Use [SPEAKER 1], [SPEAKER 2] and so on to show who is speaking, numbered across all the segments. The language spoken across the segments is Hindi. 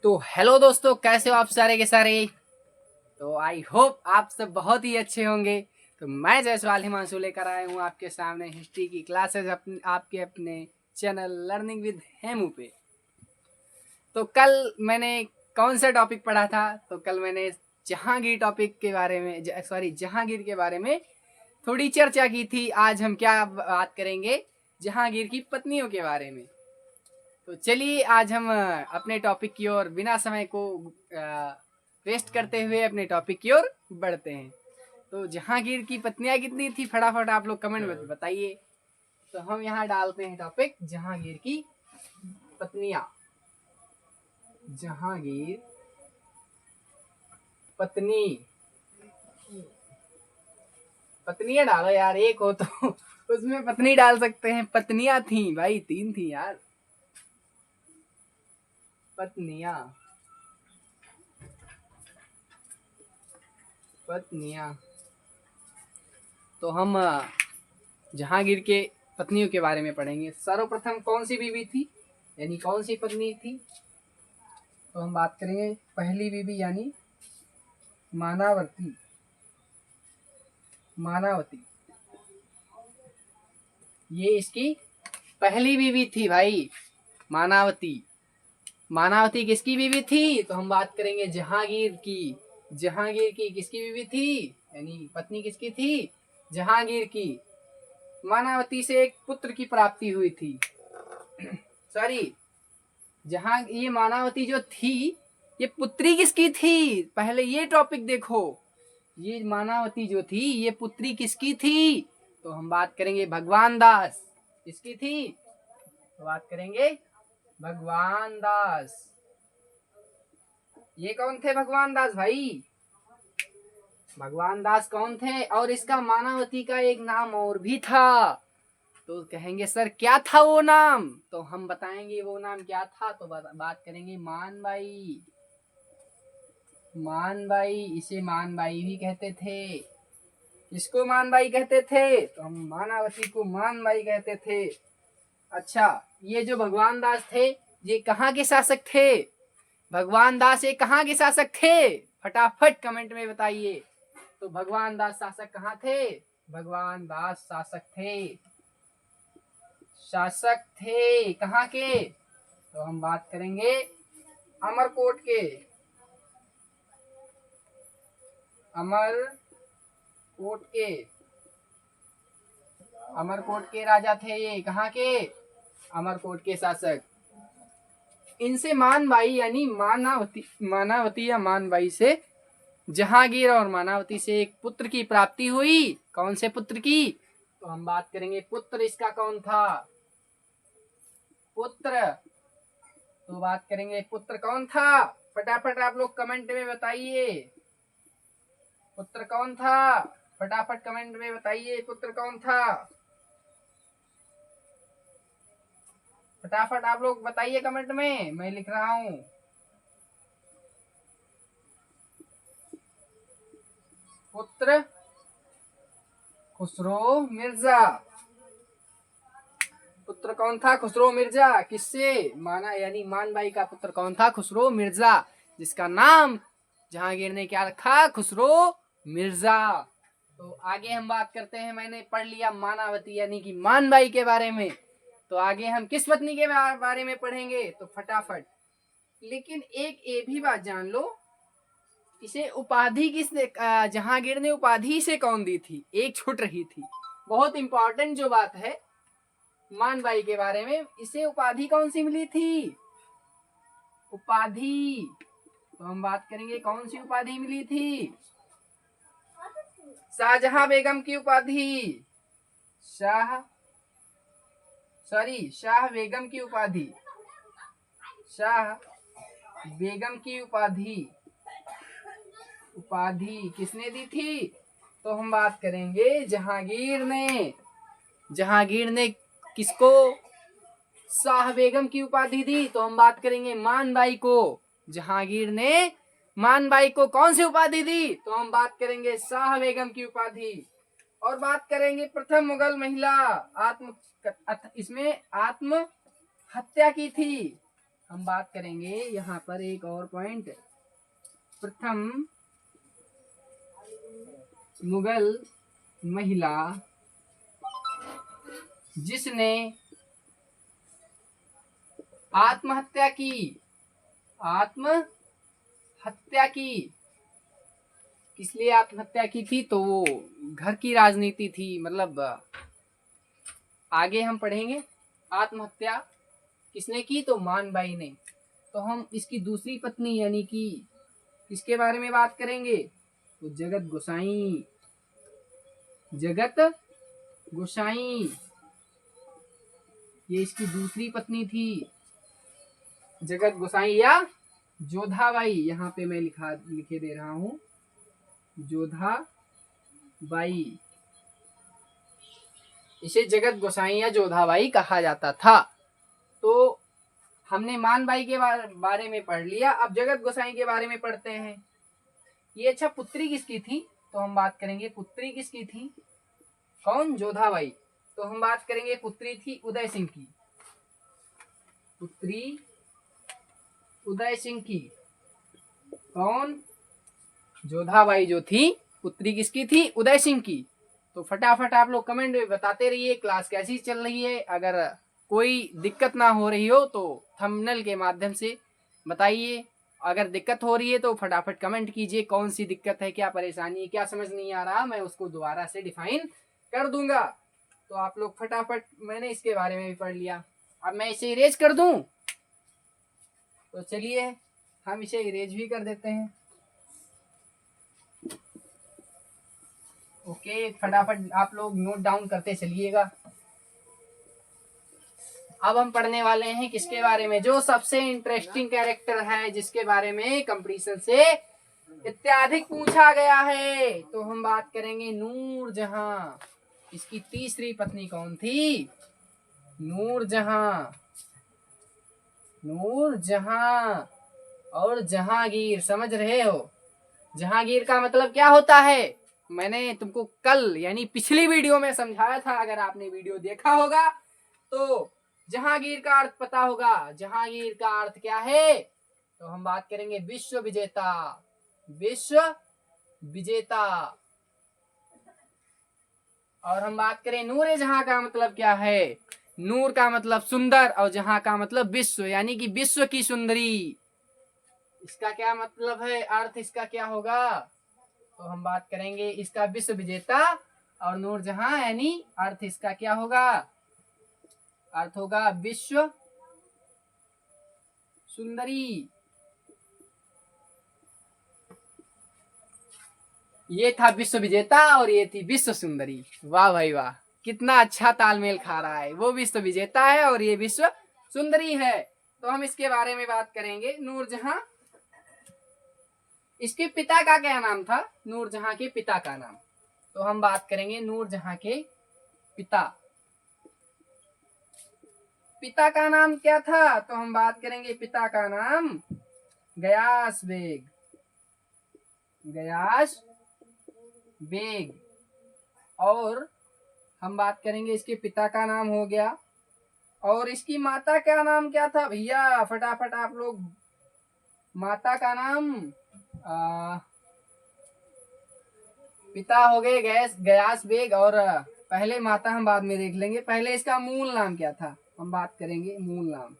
[SPEAKER 1] तो हेलो दोस्तों, कैसे हो आप सारे के सारे। तो आई होप आप सब बहुत ही अच्छे होंगे। तो मैं जयसवाल हिमांशु लेकर आया हूँ आपके सामने हिस्ट्री की क्लासेस आपके अपने चैनल लर्निंग विद हेमू पे। तो कल मैंने कौन सा टॉपिक पढ़ा था? तो कल मैंने जहांगीर टॉपिक के बारे में जहांगीर के बारे में थोड़ी चर्चा की थी। आज हम क्या बात करेंगे? जहांगीर की पत्नियों के बारे में। तो चलिए आज हम अपने टॉपिक की ओर बिना समय को वेस्ट करते हुए अपने टॉपिक की ओर बढ़ते हैं। तो जहांगीर की पत्नियां कितनी थी, फटाफट आप लोग कमेंट में बताइए। तो हम यहाँ डालते हैं टॉपिक जहांगीर की पत्नियां। जहांगीर पत्नी, पत्नियां डालो यार, एक हो तो उसमें पत्नी डाल सकते हैं। पत्नियां थी भाई, 3 थी यार पत्नियां। तो हम जहांगीर के पत्नियों के बारे में पढ़ेंगे। सर्वप्रथम कौन सी बीवी थी, यानी कौन सी पत्नी थी? तो हम बात करेंगे पहली बीवी यानी मानावती। ये इसकी पहली बीवी थी भाई, मानावती। मानावती किसकी बीवी थी? तो हम बात करेंगे जहांगीर की। जहांगीर की किसकी बीवी थी, यानी पत्नी किसकी थी? जहांगीर की। मानावती से एक पुत्र की प्राप्ति हुई थी। सॉरी, जहां ये मानावती जो थी, ये पुत्री किसकी थी? पहले ये टॉपिक देखो। ये मानावती जो थी, ये पुत्री किसकी थी? तो हम बात करेंगे भगवान दास। किसकी थी? तो बात करेंगे भगवान दास। ये कौन थे भगवान दास भाई? भगवान दास कौन थे? और इसका मानावती का एक नाम और भी था। तो कहेंगे सर क्या था वो नाम? तो हम बताएंगे वो नाम क्या था। तो बात करेंगे मानबाई। मानबाई, इसे मानबाई भी कहते थे। किसको मानबाई कहते थे? तो हम मानावती को मानबाई कहते थे। अच्छा, ये जो भगवान दास थे, ये कहाँ के शासक थे? भगवान दास ये कहाँ के शासक थे? फटाफट कमेंट में बताइए। तो भगवान दास शासक कहाँ थे? भगवान दास शासक थे कहाँ के? तो हम बात करेंगे अमरकोट के। अमरकोट के राजा थे ये। कहाँ के? अमरकोट के शासक। इनसे मानबाई यानी मानावती या मानबाई से जहांगीर और मानावती से एक पुत्र की प्राप्ति हुई। कौन से पुत्र की? तो हम बात करेंगे पुत्र इसका कौन था? पुत्र, तो बात करेंगे पुत्र कौन था? फटाफट आप लोग कमेंट में बताइए, पुत्र कौन था? फटाफट कमेंट में बताइए, पुत्र कौन था? फटाफट आप लोग बताइए कमेंट में, मैं लिख रहा हूं। पुत्र खुसरो मिर्जा। पुत्र कौन था? खुसरो मिर्जा। किससे? माना यानी मानबाई का पुत्र कौन था? खुसरो मिर्जा, जिसका नाम जहांगीर ने क्या रखा? खुसरो मिर्जा। तो आगे हम बात करते हैं। मैंने पढ़ लिया मानावती यानी कि मानबाई के बारे में। तो आगे हम किस पत्नी के बारे में पढ़ेंगे? तो फटाफट, लेकिन एक ये भी बात जान लो, इसे उपाधि किसने, जहांगीर ने उपाधि से कौन दी थी? एक छूट रही थी। बहुत इंपॉर्टेंट जो बात है मानबाई के बारे में, इसे उपाधि कौन सी मिली थी? उपाधि, तो हम बात करेंगे कौन सी उपाधि मिली थी? शाहजहां बेगम की उपाधि। शाह बेगम की उपाधि। शाह बेगम की उपाधि किसने दी थी? तो हम बात करेंगे जहांगीर ने किसको शाह बेगम की उपाधि दी? तो हम बात करेंगे मानबाई को। जहांगीर ने मानबाई को कौन सी उपाधि दी? तो हम बात करेंगे शाह बेगम की उपाधि। और बात करेंगे प्रथम मुगल महिला इसमें आत्महत्या की थी। हम बात करेंगे यहाँ पर एक और पॉइंट। प्रथम मुगल महिला जिसने आत्महत्या की, आत्महत्या की, किस लिए आत्महत्या की थी? तो वो घर की राजनीति थी, मतलब आगे हम पढ़ेंगे। आत्महत्या किसने की? तो मानबाई ने। तो हम इसकी दूसरी पत्नी यानी कि किसके बारे में बात करेंगे? तो जगत गोसाई, जगत गोसाई, ये इसकी दूसरी पत्नी थी, जगत गोसाई या जोधाबाई। यहाँ पे मैं लिखे दे रहा हूँ जोधाबाई। इसे जगत गोसाई या जोधाबाई कहा जाता था। तो हमने मानबाई के बारे में पढ़ लिया, अब जगत गोसाई के बारे में पढ़ते हैं। ये अच्छा, पुत्री किसकी थी? तो हम बात करेंगे पुत्री किसकी थी? कौन? जोधाबाई। तो हम बात करेंगे पुत्री थी उदय सिंह की, पुत्री उदय सिंह की। कौन? जोधाबाई जो थी पुत्री किसकी थी? उदय सिंह की। तो फटाफट आप लोग कमेंट में बताते रहिए क्लास कैसी चल रही है। अगर कोई दिक्कत ना हो रही हो तो थंबनेल के माध्यम से बताइए। अगर दिक्कत हो रही है तो फटाफट कमेंट कीजिए, कौन सी दिक्कत है, क्या परेशानी है, क्या समझ नहीं आ रहा, मैं उसको दोबारा से डिफाइन कर दूंगा। तो आप लोग फटाफट, मैंने इसके बारे में भी पढ़ लिया, अब मैं इसे इरेज कर दूं। तो चलिए हम इसे इरेज भी कर देते हैं। ओके, फटाफट आप लोग नोट डाउन करते चलिएगा। अब हम पढ़ने वाले हैं किसके बारे में? जो सबसे इंटरेस्टिंग कैरेक्टर है, जिसके बारे में कंपटीशन से इत्याधिक पूछा गया है। तो हम बात करेंगे नूरजहां। इसकी तीसरी पत्नी कौन थी? नूरजहां। नूरजहां और जहांगीर, समझ रहे हो? जहांगीर का मतलब क्या होता है? मैंने तुमको कल यानी पिछली वीडियो में समझाया था, अगर आपने वीडियो देखा होगा तो जहांगीर का अर्थ पता होगा। जहांगीर का अर्थ क्या है? तो हम बात करेंगे विश्व विजेता, विश्व विजेता। और हम बात करें नूरे जहां का मतलब क्या है? नूर का मतलब सुंदर और जहां का मतलब विश्व, यानी कि विश्व की सुंदरी। इसका क्या मतलब है? अर्थ इसका क्या होगा? तो हम बात करेंगे इसका विश्व विजेता और नूरजहां, यानी अर्थ इसका क्या होगा? अर्थ होगा विश्व सुंदरी। ये था विश्व विजेता और ये थी विश्व सुंदरी। वाह भाई वाह, कितना अच्छा तालमेल खा रहा है। वो विश्व विजेता है और ये विश्व सुंदरी है। तो हम इसके बारे में बात करेंगे। नूरजहां, इसके पिता का क्या नाम था? नूरजहां के पिता का नाम। तो हम बात करेंगे नूरजहां के पिता, पिता का नाम क्या था? तो हम बात करेंगे पिता का नाम गयास बेग, गयास बेग। और हम बात करेंगे इसके पिता का नाम हो गया। और इसकी माता का नाम क्या था भैया? फटाफट आप लोग, माता का नाम पिता हो गए गयास बेग, और पहले माता हम बाद में देख लेंगे। पहले इसका मूल नाम क्या था? हम बात करेंगे मूल नाम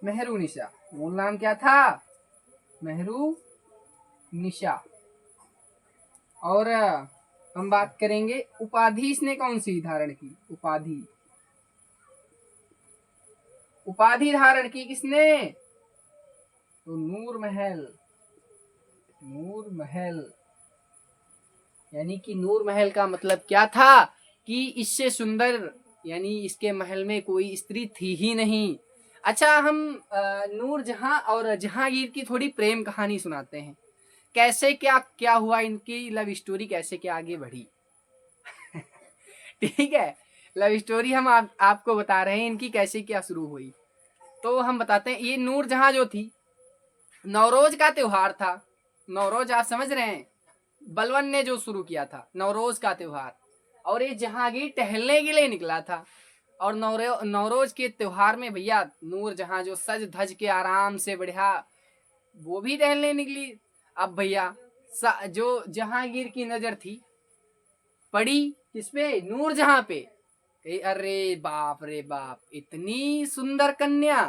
[SPEAKER 1] मेहरू निशा। मूल नाम क्या था? मेहरू निशा। और हम बात करेंगे उपाधि इसने कौन सी धारण की? उपाधि, उपाधि धारण की किसने? तो नूर महल, नूर महल। यानी कि नूर महल का मतलब क्या था? कि इससे सुंदर, यानी इसके महल में कोई स्त्री थी ही नहीं। अच्छा, हम नूरजहां और जहांगीर की थोड़ी प्रेम कहानी सुनाते हैं। कैसे क्या क्या हुआ, इनकी लव स्टोरी कैसे क्या आगे बढ़ी। ठीक है, लव स्टोरी हम आपको बता रहे हैं, इनकी कैसे क्या शुरू हुई। तो हम बताते हैं। ये नूरजहां जो थी, नवरोज का त्योहार था। नवरोज आप समझ रहे हैं, बलवन ने जो शुरू किया था नवरोज का त्योहार। और ये जहांगीर टहलने के लिए निकला था। और नवरोज के त्योहार में भैया नूर जहां जो सज धज के आराम से बढ़िया वो भी टहलने निकली। अब भैया जो जहांगीर की नजर थी पड़ी किस पे? नूर जहां पे। अरे बाप रे बाप, इतनी सुंदर कन्या,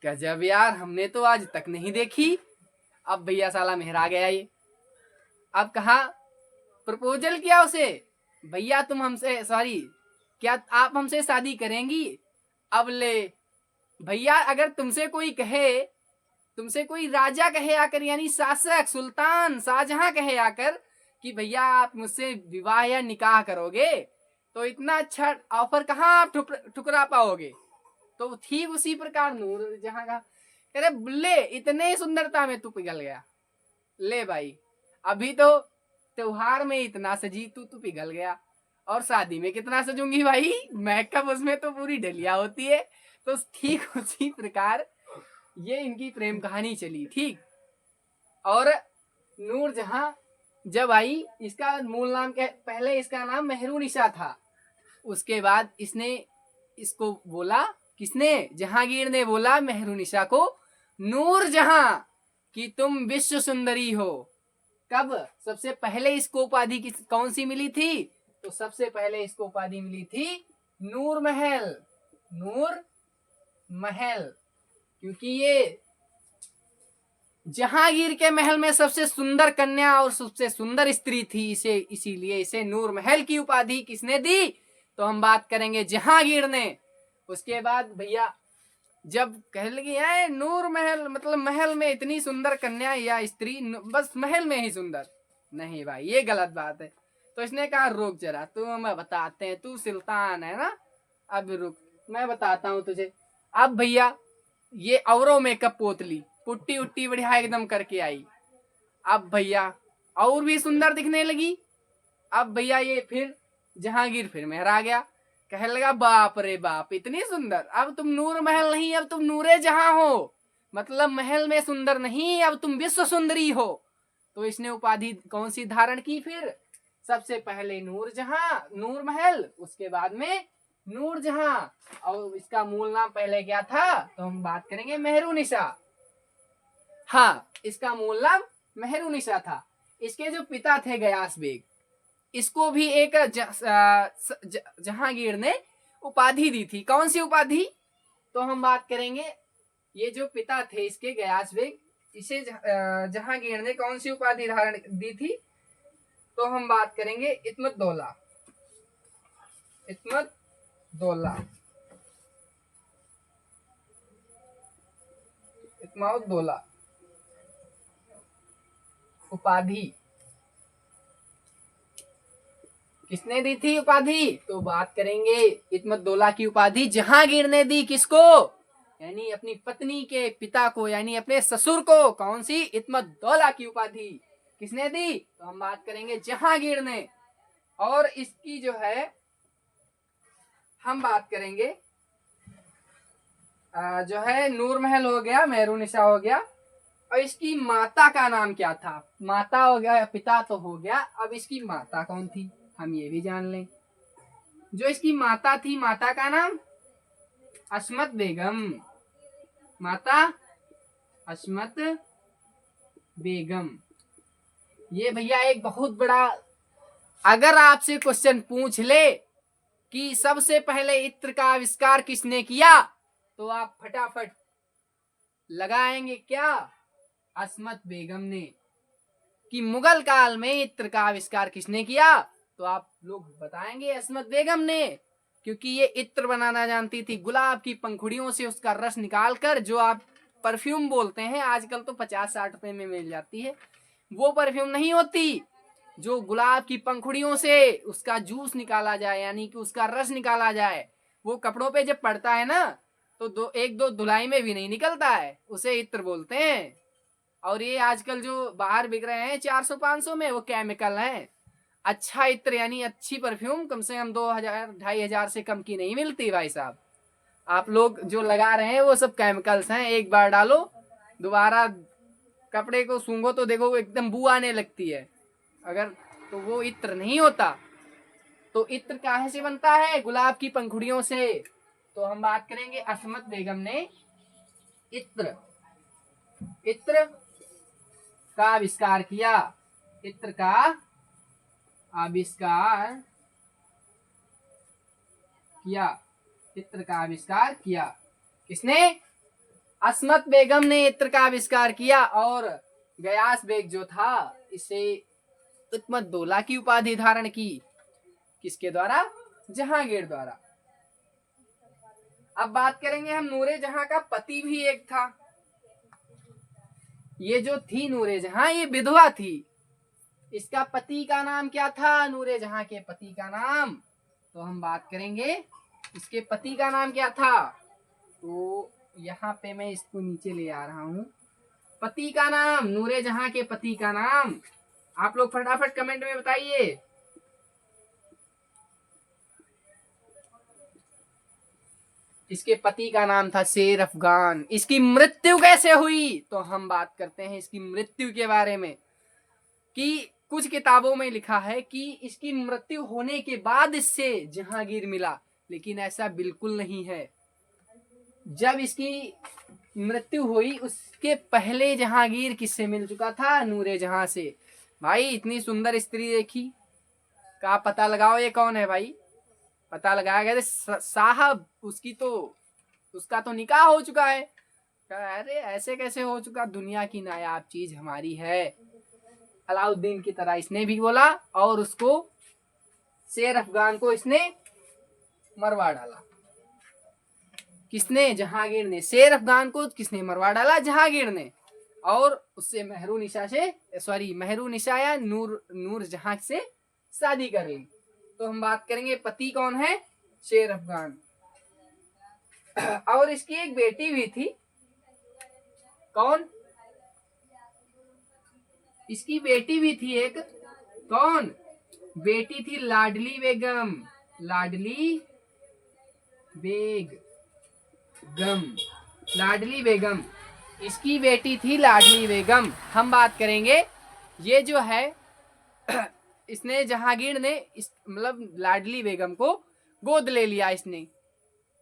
[SPEAKER 1] गजब यार, हमने तो आज तक नहीं देखी। अब भैया साला मेहरा गया ये। अब कहा, प्रपोजल किया उसे, भैया तुम हमसे, सॉरी क्या आप हमसे शादी करेंगी? अब ले भैया, अगर तुमसे कोई कहे, तुमसे कोई राजा कहे आकर, यानी शासक, सुल्तान, शाहजहां कहे आकर कि भैया आप मुझसे विवाह या निकाह करोगे, तो इतना अच्छा ऑफर कहाँ आप ठुकरा पाओगे। तो ठीक उसी प्रकार नूर जहां का, अरे बुल्ले इतने सुंदरता में तू पिघल गया। ले भाई, अभी तो त्योहार में इतना सजी तू पिघल गया, और शादी में कितना सजूंगी भाई, मेकअप उसमें तो पूरी डलिया होती है। तो ठीक उसी प्रकार ये इनकी प्रेम कहानी चली। ठीक, और नूर जहां जब आई, इसका मूल नाम क्या, पहले इसका नाम मेहरुनिसा था। उसके बाद इसने इसको बोला, किसने? जहांगीर ने बोला मेहरुनिसा को, नूर जहां कि तुम विश्व सुंदरी हो। कब? सबसे पहले इसको उपाधि कौन सी मिली थी? तो सबसे पहले इसको उपाधि मिली थी नूर महल। नूर महल, क्योंकि ये जहांगीर के महल में सबसे सुंदर कन्या और सबसे सुंदर स्त्री थी, इसे इसीलिए इसे नूर महल की उपाधि किसने दी? तो हम बात करेंगे जहांगीर ने। उसके बाद भैया जब कह लगी है नूर महल, मतलब महल में इतनी सुंदर कन्या या स्त्री, बस महल में ही सुंदर, नहीं भाई ये गलत बात है। तो इसने कहा रुक जरा, तू हमें बताते हैं, तू सुल्तान है ना, अब रुक मैं बताता हूँ तुझे। अब भैया ये औरों मेकअप पोतली, पुट्टी उट्टी बढ़िया एकदम करके आई। अब भैया और भी सुंदर दिखने लगी। अब भैया ये फिर जहांगीर फिर मेहरा गया, कहने लगा बाप रे बाप इतनी सुंदर, अब तुम नूर महल नहीं, अब तुम नूरे जहां हो, मतलब महल में सुंदर नहीं, अब तुम विश्व सुंदरी हो। तो इसने उपाधि कौन सी धारण की फिर? सबसे पहले नूर जहां, नूर महल, उसके बाद में नूर जहां, और इसका मूल नाम पहले क्या था? तो हम बात करेंगे मेहरुनिसा। हाँ, इसका मूल नाम मेहरुनिसा था। इसके जो पिता थे गयास बेग, इसको भी एक जहांगीर ने उपाधि दी थी। कौन सी उपाधि? तो हम बात करेंगे, ये जो पिता थे इसके गयास बेग, इसे जहांगीर ने कौन सी उपाधि धारण दी थी? तो हम बात करेंगे इत्मत दौला। इत्मत दौला, इत्माउद दौला उपाधि किसने दी थी उपाधि? तो बात करेंगे इत्मत दौला की उपाधि जहांगीर ने दी। किसको? यानी अपनी पत्नी के पिता को, यानी अपने ससुर को। कौन सी? इत्मत दौला की उपाधि किसने दी? तो हम बात करेंगे जहांगीर ने। और इसकी जो है हम बात करेंगे जो है नूर महल हो गया, मेहरुनिसा हो गया, और इसकी माता का नाम क्या था? माता हो गया, पिता तो हो गया, अब इसकी माता कौन थी हम ये भी जान लें। जो इसकी माता थी, माता का नाम अस्मत बेगम। माता अस्मत बेगम। ये भैया एक बहुत बड़ा, अगर आपसे क्वेश्चन पूछ ले कि सबसे पहले इत्र का आविष्कार किसने किया, तो आप फटाफट लगाएंगे क्या? अस्मत बेगम ने। कि मुगल काल में इत्र का आविष्कार किसने किया? तो आप लोग बताएंगे अस्मत बेगम ने, क्योंकि ये इत्र बनाना जानती थी। गुलाब की पंखुड़ियों से उसका रस निकालकर, जो आप परफ्यूम बोलते हैं, आजकल तो 50-60 रुपए में मिल जाती है, वो परफ्यूम नहीं होती। जो गुलाब की पंखुड़ियों से उसका जूस निकाला जाए, यानी कि उसका रस निकाला जाए, वो कपड़ों पे जब पड़ता है ना, तो एक दो धुलाई में भी नहीं निकलता है, उसे इत्र बोलते हैं। और ये आजकल जो बाहर बिक रहे हैं 400-500 में, वो केमिकल हैं। अच्छा इत्र यानी अच्छी परफ्यूम कम से कम 2000-2500 से कम की नहीं मिलती भाई साहब। आप लोग जो लगा रहे हैं वो सब केमिकल्स हैं। एक बार डालो, दोबारा कपड़े को सूंघो तो देखो एकदम बू आने लगती है, अगर तो वो इत्र नहीं होता। तो इत्र काहे से बनता है? गुलाब की पंखुड़ियों से। तो हम बात करेंगे असमत बेगम ने इत्र इत्र का आविष्कार किया। इत्र का आविष्कार किया। इत्र का आविष्कार किया किसने? असमत बेगम ने इत्र का आविष्कार किया। और गयास बेग जो था इसे इत्मत दौला की उपाधि धारण की। किसके द्वारा? जहांगीर द्वारा। अब बात करेंगे हम नूरे जहां का पति भी एक था। ये जो थी नूरे जहां, ये विधवा थी। इसका पति का नाम क्या था? नूरे जहां के पति का नाम, तो हम बात करेंगे इसके पति का नाम क्या था। तो यहाँ पे मैं इसको नीचे ले आ रहा हूँ। पति का नाम, नूरे जहां के पति का नाम आप लोग फटाफट कमेंट में बताइए। इसके पति का नाम था शेर अफगान। इसकी मृत्यु कैसे हुई? तो हम बात करते हैं इसकी मृत्यु के बारे में कि कुछ किताबों में लिखा है कि इसकी मृत्यु होने के बाद इससे जहांगीर मिला, लेकिन ऐसा बिल्कुल नहीं है। जब इसकी मृत्यु हुई उसके पहले जहांगीर किससे मिल चुका था? नूरे जहां से। भाई इतनी सुंदर स्त्री देखी, का पता लगाओ ये कौन है भाई। पता लगाया गया साहब उसका तो निकाह हो चुका है। अरे ऐसे कैसे हो चुका? दुनिया की नायाब चीज हमारी है। अलाउद्दीन की तरह इसने भी बोला और उसको शेर अफगान को इसने मरवा डाला। किसने? जहांगीर ने। शेर अफगान को किसने मरवा डाला? जहांगीर ने। और उससे मेहरू निशा या नूर जहां से शादी कर ली। तो हम बात करेंगे पति कौन है? शेर अफगान। और इसकी एक बेटी भी थी। कौन? इसकी बेटी भी थी एक। कौन? बेटी थी लाडली बेगम। लाडली बेगम इसकी बेटी थी लाडली बेगम। हम बात करेंगे ये जो है इसने जहांगीर ने मतलब लाडली बेगम को गोद ले लिया। इसने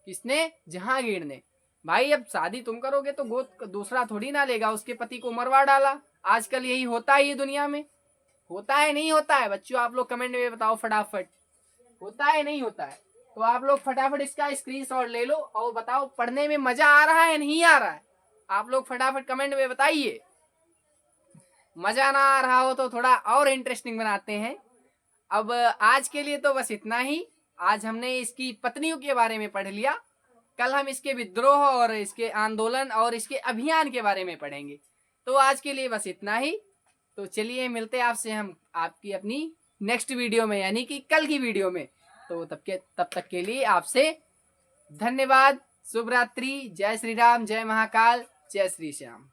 [SPEAKER 1] किसने? जहांगीर ने। भाई अब शादी तुम करोगे तो गोद दूसरा थोड़ी ना लेगा। उसके पति को मरवा डाला। आजकल यही होता है ये दुनिया में। होता है नहीं होता है? बच्चों आप लोग कमेंट में बताओ फटाफट, होता है नहीं होता है? तो आप लोग फटाफट इसका स्क्रीनशॉट ले लो और बताओ पढ़ने में मजा आ रहा है नहीं आ रहा है। आप लोग फटाफट कमेंट में बताइए। मजा ना आ रहा हो तो थोड़ा और इंटरेस्टिंग बनाते हैं। अब आज के लिए तो बस इतना ही। आज हमने इसकी पत्नियों के बारे में पढ़ लिया। कल हम इसके विद्रोह और इसके आंदोलन और इसके अभियान के बारे में पढ़ेंगे। तो आज के लिए बस इतना ही। तो चलिए मिलते हैं आपसे हम आपकी अपनी नेक्स्ट वीडियो में, यानी कि कल की वीडियो में। तो तब तक के लिए आपसे धन्यवाद। शुभ रात्रि। जय श्री राम, जय महाकाल, जय श्री श्याम।